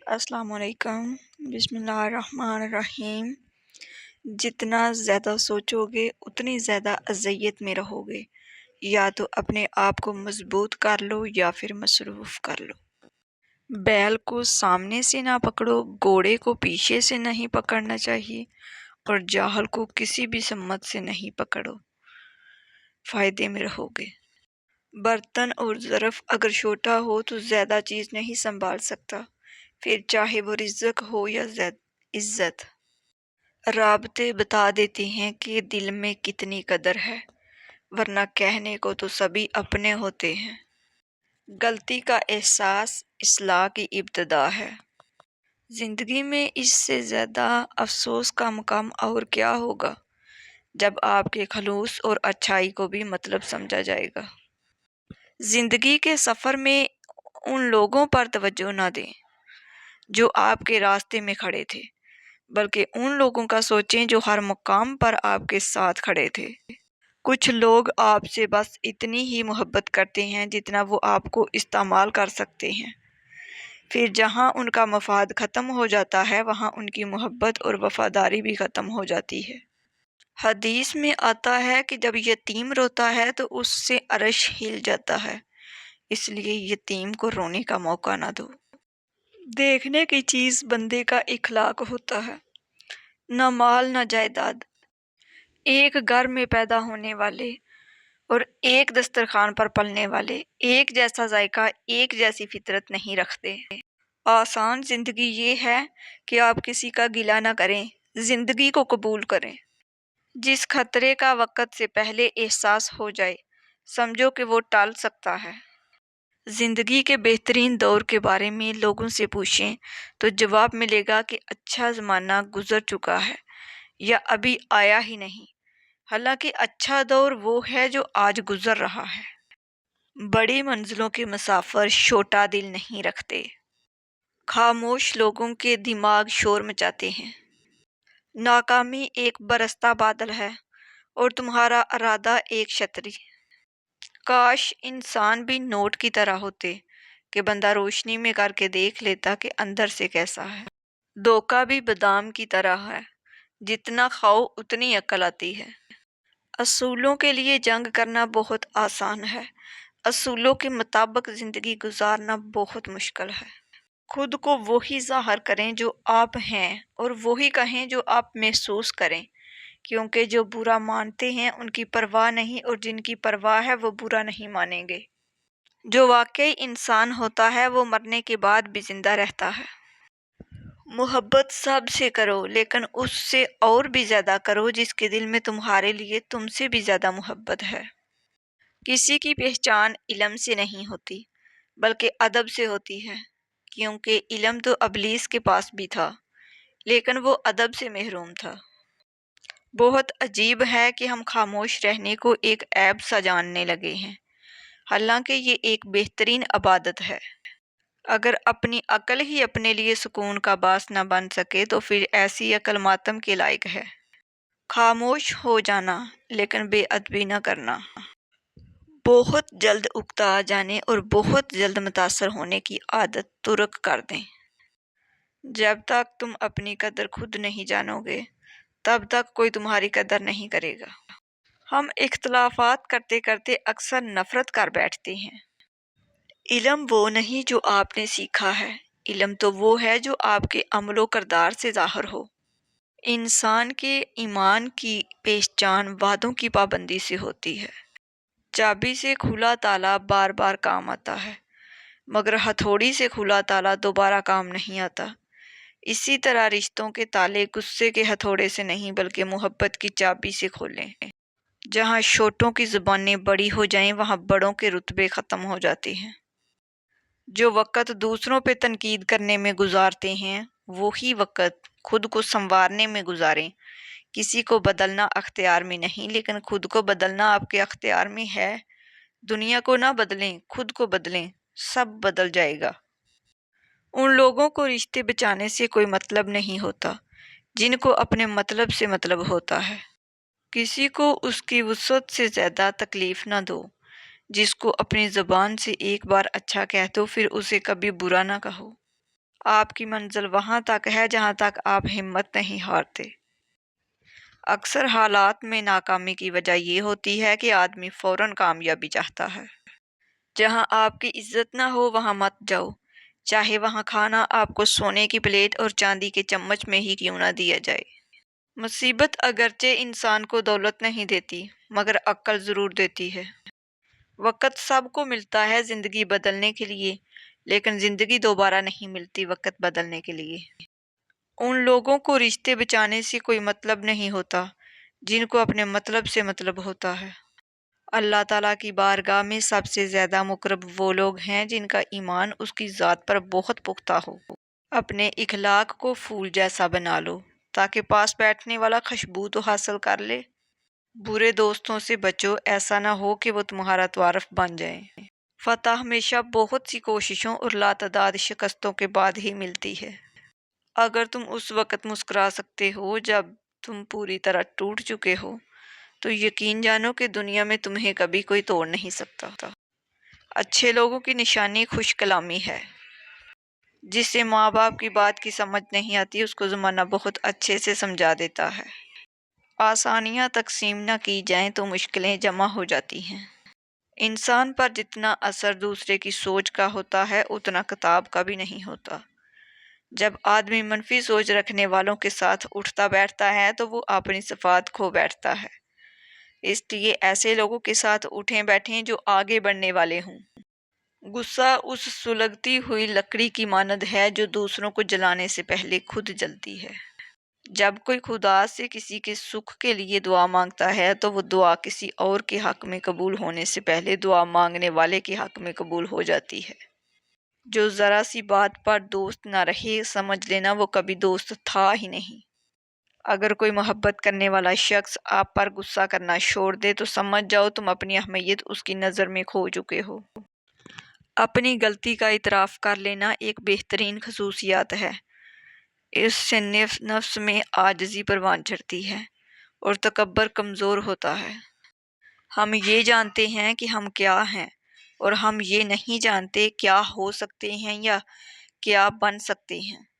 السلام علیکم۔ بسم اللہ الرحمن الرحیم۔ جتنا زیادہ سوچو گے اتنی زیادہ اذیت میں رہو گے، یا تو اپنے آپ کو مضبوط کر لو یا پھر مصروف کر لو۔ بیل کو سامنے سے نہ پکڑو، گھوڑے کو پیچھے سے نہیں پکڑنا چاہیے، اور جاہل کو کسی بھی سمت سے نہیں پکڑو، فائدے میں رہو گے۔ برتن اور ظرف اگر چھوٹا ہو تو زیادہ چیز نہیں سنبھال سکتا، پھر چاہے وہ رزق ہو یا عزت۔ رابطے بتا دیتے ہیں کہ دل میں کتنی قدر ہے، ورنہ کہنے کو تو سبھی اپنے ہوتے ہیں۔ غلطی کا احساس اصلاح کی ابتدا ہے۔ زندگی میں اس سے زیادہ افسوس کا مقام اور کیا ہوگا، جب آپ کے خلوص اور اچھائی کو بھی مطلب سمجھا جائے گا۔ زندگی کے سفر میں ان لوگوں پر توجہ نہ دیں جو آپ کے راستے میں کھڑے تھے، بلکہ ان لوگوں کا سوچیں جو ہر مقام پر آپ کے ساتھ کھڑے تھے۔ کچھ لوگ آپ سے بس اتنی ہی محبت کرتے ہیں جتنا وہ آپ کو استعمال کر سکتے ہیں، پھر جہاں ان کا مفاد ختم ہو جاتا ہے وہاں ان کی محبت اور وفاداری بھی ختم ہو جاتی ہے۔ حدیث میں آتا ہے کہ جب یتیم روتا ہے تو اس سے عرش ہل جاتا ہے، اس لیے یتیم کو رونے کا موقع نہ دو۔ دیکھنے کی چیز بندے کا اخلاق ہوتا ہے، نہ مال نہ جائیداد۔ ایک گھر میں پیدا ہونے والے اور ایک دسترخوان پر پلنے والے ایک جیسا ذائقہ، ایک جیسی فطرت نہیں رکھتے۔ آسان زندگی یہ ہے کہ آپ کسی کا گلہ نہ کریں، زندگی کو قبول کریں۔ جس خطرے کا وقت سے پہلے احساس ہو جائے، سمجھو کہ وہ ٹل سکتا ہے۔ زندگی کے بہترین دور کے بارے میں لوگوں سے پوچھیں تو جواب ملے گا کہ اچھا زمانہ گزر چکا ہے یا ابھی آیا ہی نہیں، حالانکہ اچھا دور وہ ہے جو آج گزر رہا ہے۔ بڑی منزلوں کے مسافر چھوٹا دل نہیں رکھتے۔ خاموش لوگوں کے دماغ شور مچاتے ہیں۔ ناکامی ایک برستا بادل ہے اور تمہارا ارادہ ایک چھتری۔ کاش انسان بھی نوٹ کی طرح ہوتے کہ بندہ روشنی میں کر کے دیکھ لیتا کہ اندر سے کیسا ہے۔ دھوکہ بھی بادام کی طرح ہے، جتنا کھاؤ اتنی عقل آتی ہے۔ اصولوں کے لیے جنگ کرنا بہت آسان ہے، اصولوں کے مطابق زندگی گزارنا بہت مشکل ہے۔ خود کو وہی ظاہر کریں جو آپ ہیں اور وہی کہیں جو آپ محسوس کریں، کیونکہ جو برا مانتے ہیں ان کی پرواہ نہیں، اور جن کی پرواہ ہے وہ برا نہیں مانیں گے۔ جو واقعی انسان ہوتا ہے وہ مرنے کے بعد بھی زندہ رہتا ہے۔ محبت سب سے کرو، لیکن اس سے اور بھی زیادہ کرو جس کے دل میں تمہارے لیے تم سے بھی زیادہ محبت ہے۔ کسی کی پہچان علم سے نہیں ہوتی بلکہ ادب سے ہوتی ہے، کیونکہ علم تو ابلیس کے پاس بھی تھا لیکن وہ ادب سے محروم تھا۔ بہت عجیب ہے کہ ہم خاموش رہنے کو ایک عیب سا جاننے لگے ہیں، حالانکہ یہ ایک بہترین عبادت ہے۔ اگر اپنی عقل ہی اپنے لیے سکون کا باعث نہ بن سکے تو پھر ایسی عقل ماتم کے لائق ہے۔ خاموش ہو جانا لیکن بے ادبی نہ کرنا۔ بہت جلد اکتا جانے اور بہت جلد متاثر ہونے کی عادت ترک کر دیں۔ جب تک تم اپنی قدر خود نہیں جانو گے تب تک کوئی تمہاری قدر نہیں کرے گا۔ ہم اختلافات کرتے کرتے اکثر نفرت کر بیٹھتے ہیں۔ علم وہ نہیں جو آپ نے سیکھا ہے، علم تو وہ ہے جو آپ کے عمل و کردار سے ظاہر ہو۔ انسان کے ایمان کی پہچان وعدوں کی پابندی سے ہوتی ہے۔ چابی سے کھلا تالا بار بار کام آتا ہے، مگر ہتھوڑی سے کھلا تالا دوبارہ کام نہیں آتا۔ اسی طرح رشتوں کے تالے غصے کے ہتھوڑے سے نہیں بلکہ محبت کی چابی سے کھولیں۔ جہاں چھوٹوں کی زبانیں بڑی ہو جائیں وہاں بڑوں کے رتبے ختم ہو جاتے ہیں۔ جو وقت دوسروں پہ تنقید کرنے میں گزارتے ہیں وہی وقت خود کو سنوارنے میں گزاریں۔ کسی کو بدلنا اختیار میں نہیں لیکن خود کو بدلنا آپ کے اختیار میں ہے۔ دنیا کو نہ بدلیں، خود کو بدلیں، سب بدل جائے گا۔ ان لوگوں کو رشتے بچانے سے کوئی مطلب نہیں ہوتا جن کو اپنے مطلب سے مطلب ہوتا ہے۔ کسی کو اس کی وسعت سے زیادہ تکلیف نہ دو۔ جس کو اپنی زبان سے ایک بار اچھا کہہ دو پھر اسے کبھی برا نہ کہو۔ آپ کی منزل وہاں تک ہے جہاں تک آپ ہمت نہیں ہارتے۔ اکثر حالات میں ناکامی کی وجہ یہ ہوتی ہے کہ آدمی فوراً کامیابی چاہتا ہے۔ جہاں آپ کی عزت نہ ہو وہاں مت جاؤ، چاہے وہاں کھانا آپ کو سونے کی پلیٹ اور چاندی کے چمچ میں ہی کیوں نہ دیا جائے۔ مصیبت اگرچہ انسان کو دولت نہیں دیتی مگر عقل ضرور دیتی ہے۔ وقت سب کو ملتا ہے زندگی بدلنے کے لیے، لیکن زندگی دوبارہ نہیں ملتی وقت بدلنے کے لیے۔ ان لوگوں کو رشتے بچانے سے کوئی مطلب نہیں ہوتا جن کو اپنے مطلب سے مطلب ہوتا ہے۔ اللہ تعالیٰ کی بارگاہ میں سب سے زیادہ مقرب وہ لوگ ہیں جن کا ایمان اس کی ذات پر بہت پختہ ہو۔ اپنے اخلاق کو پھول جیسا بنا لو تاکہ پاس بیٹھنے والا خوشبو تو حاصل کر لے۔ برے دوستوں سے بچو، ایسا نہ ہو کہ وہ تمہارا تعارف بن جائیں۔ فتح ہمیشہ بہت سی کوششوں اور لاتعداد شکستوں کے بعد ہی ملتی ہے۔ اگر تم اس وقت مسکرا سکتے ہو جب تم پوری طرح ٹوٹ چکے ہو تو یقین جانو کہ دنیا میں تمہیں کبھی کوئی توڑ نہیں سکتا۔ اچھے لوگوں کی نشانی خوش کلامی ہے۔ جسے ماں باپ کی بات کی سمجھ نہیں آتی اس کو زمانہ بہت اچھے سے سمجھا دیتا ہے۔ آسانیاں تقسیم نہ کی جائیں تو مشکلیں جمع ہو جاتی ہیں۔ انسان پر جتنا اثر دوسرے کی سوچ کا ہوتا ہے اتنا کتاب کا بھی نہیں ہوتا۔ جب آدمی منفی سوچ رکھنے والوں کے ساتھ اٹھتا بیٹھتا ہے تو وہ اپنی صفات کھو بیٹھتا ہے۔ اس لیے ایسے لوگوں کے ساتھ اٹھیں بیٹھیں جو آگے بڑھنے والے ہوں۔ غصہ اس سلگتی ہوئی لکڑی کی مانند ہے جو دوسروں کو جلانے سے پہلے خود جلتی ہے۔ جب کوئی خدا سے کسی کے سکھ کے لیے دعا مانگتا ہے تو وہ دعا کسی اور کے حق میں قبول ہونے سے پہلے دعا مانگنے والے کے حق میں قبول ہو جاتی ہے۔ جو ذرا سی بات پر دوست نہ رہے سمجھ لینا وہ کبھی دوست تھا ہی نہیں۔ اگر کوئی محبت کرنے والا شخص آپ پر غصہ کرنا چھوڑ دے تو سمجھ جاؤ تم اپنی اہمیت اس کی نظر میں کھو چکے ہو۔ اپنی غلطی کا اعتراف کر لینا ایک بہترین خصوصیات ہے۔ اس سے نفس میں عاجزی پروان چڑھتی ہے اور تکبر کمزور ہوتا ہے۔ ہم یہ جانتے ہیں کہ ہم کیا ہیں اور ہم یہ نہیں جانتے کیا ہو سکتے ہیں یا کیا بن سکتے ہیں۔